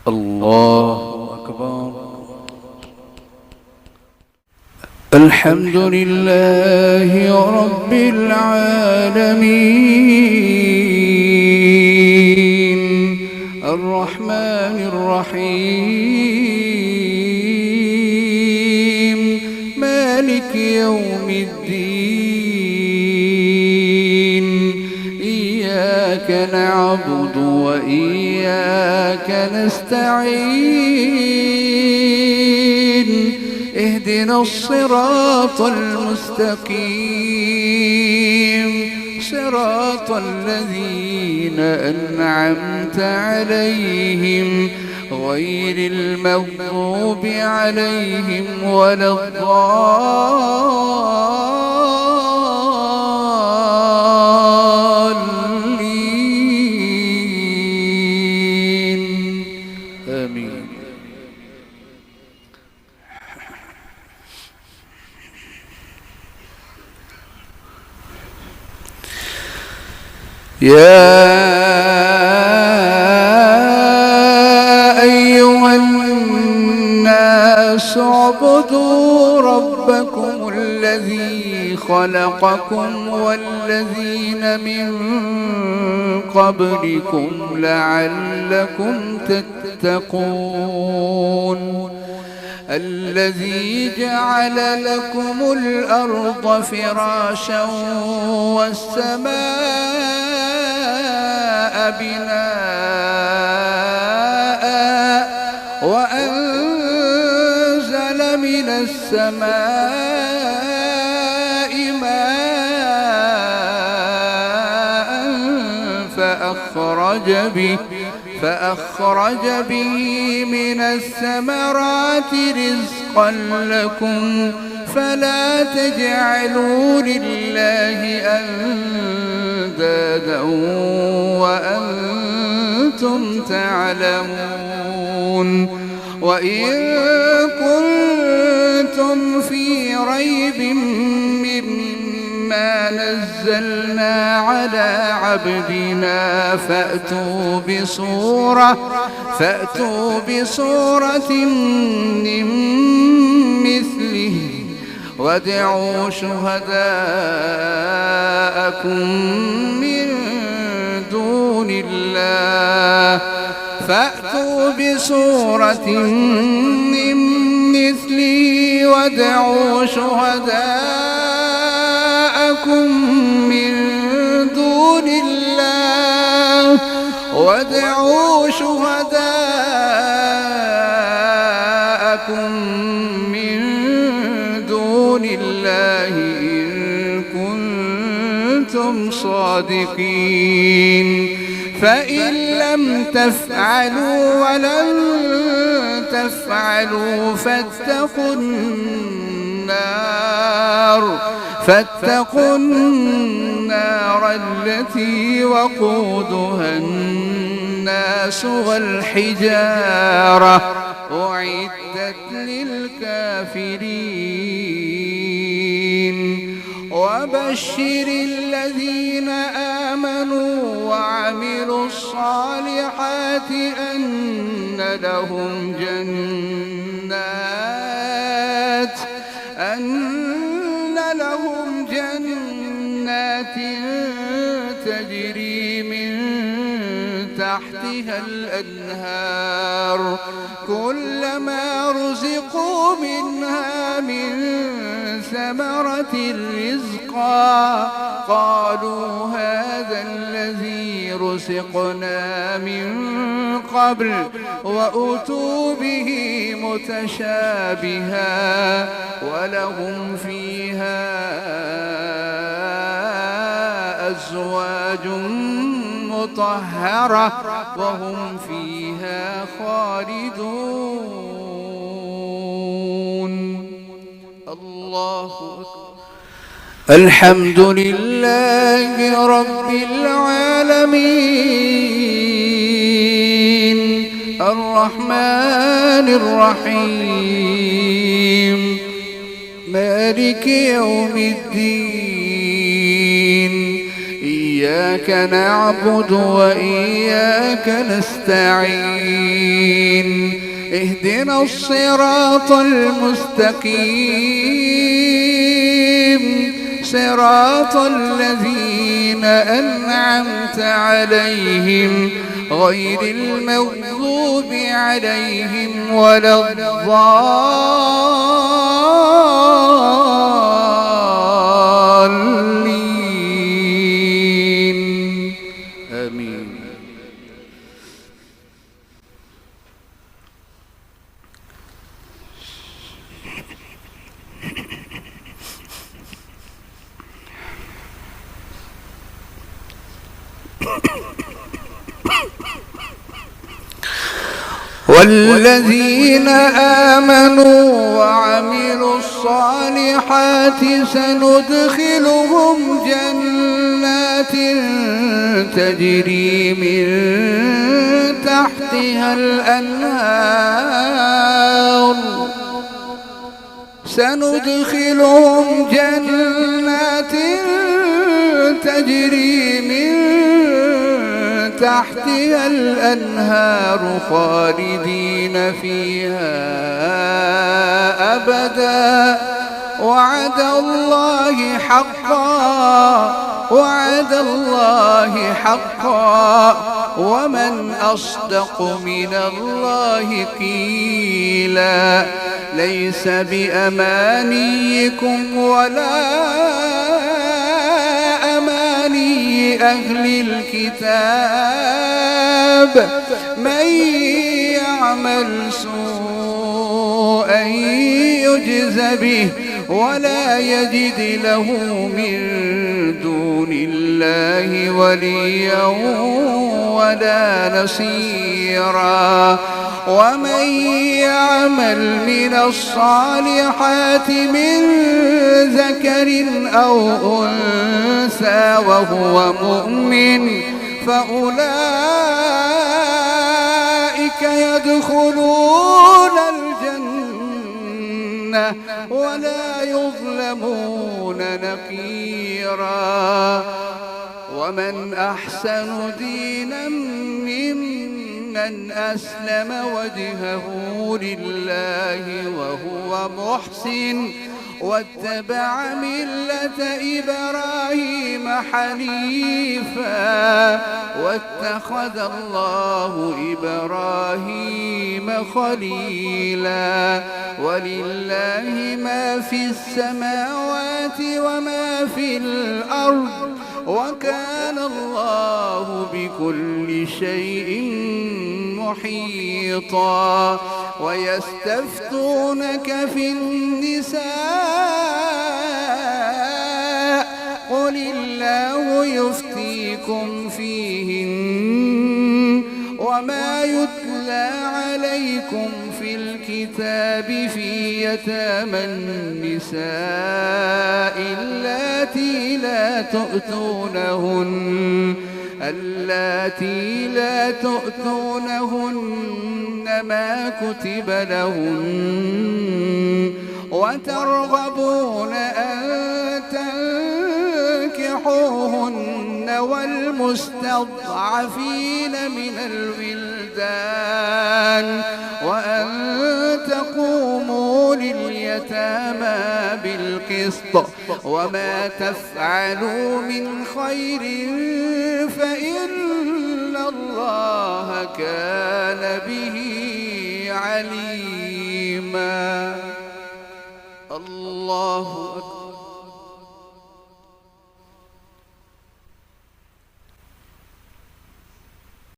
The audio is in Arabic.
الله أكبر. الحمد لله رب العالمين الرحمن الرحيم مالك يوم الدين إياك نعبد وإياك نستعين اهدنا الصراط المستقيم صراط الذين أنعمت عليهم غير المغضوب عليهم ولا الضالين آمين. يا أيها الناس اعبدوا ربكم الذي خلقكم والذين من قبلكم لعلكم تتقون الذي جعل لكم الأرض فراشا والسماء بناء وأنزل من السماء ماء فأخرج به من الثمرات رزقا لكم فلا تجعلوا لله أندادا وأنتم تعلمون وإن كنتم في ريب مما نزلنا على عبدنا فأتوا بصورة من مثله وادعوا شهداءكم من دون الله وادعوا شهداءكم من دون الله إن كنتم صادقين فإن لم تفعلوا ولن تفعلوا فاتقوا النار التي وقودها الناس والحجارة أعدت للكافرين وبشر الذين آمنوا وعملوا الصالحات أن لهم جنات تجري من تحتها الأنهار كلما رزقوا منها من ثمرة رزقا قالوا هذا الذي رزقنا من قبل وأتوا به متشابها ولهم فيها أزواج مطهرة وهم فيها خالدون. الله أكبر. الحمد لله رب العالمين الرحمن الرحيم مالك يوم الدين إياك نعبد وإياك نستعين اهدنا الصراط المستقيم صراط الذين أنعمت عليهم غير المغضوب عليهم ولا الضالين آمين. والذين آمنوا وعملوا الصالحات سندخلهم جنات تجري من تحتها الأنهار سندخلهم جنات تجري من تحتها الأنهار خالدين فيها أبدا وعد الله حقا ومن أصدق من الله قيلا ليس بأمانيكم ولا أماني أهل الكتاب من يعمل سوءا يجز به ولا يجد له من دون الله وليا ولا نصيرا ومن يعمل من الصالحات من ذكر أو أنثى وهو مؤمن فأولئك يدخلون الجنة ولا يظلمون نقيرا ومن أحسن دينا ممن أسلم وجهه لله وهو محسن واتبع ملة إبراهيم حنيفا واتخذ الله إبراهيم خليلا ولله ما في السماوات وما في الأرض وكان الله بكل شيء محيطا ويستفتونك في النساء قل الله يفتيكم فيهن وما يتلى عليكم في الكتاب في يتامى النساء اللاتي لا تؤتونهن ما كتب لهن وترغبون أن تنكحوهن والمستضعفين من الولدان وأن تقوموا لليتامى بالقسط وما تفعلوا من خير فإن الله كان به عليما. الله أكبر.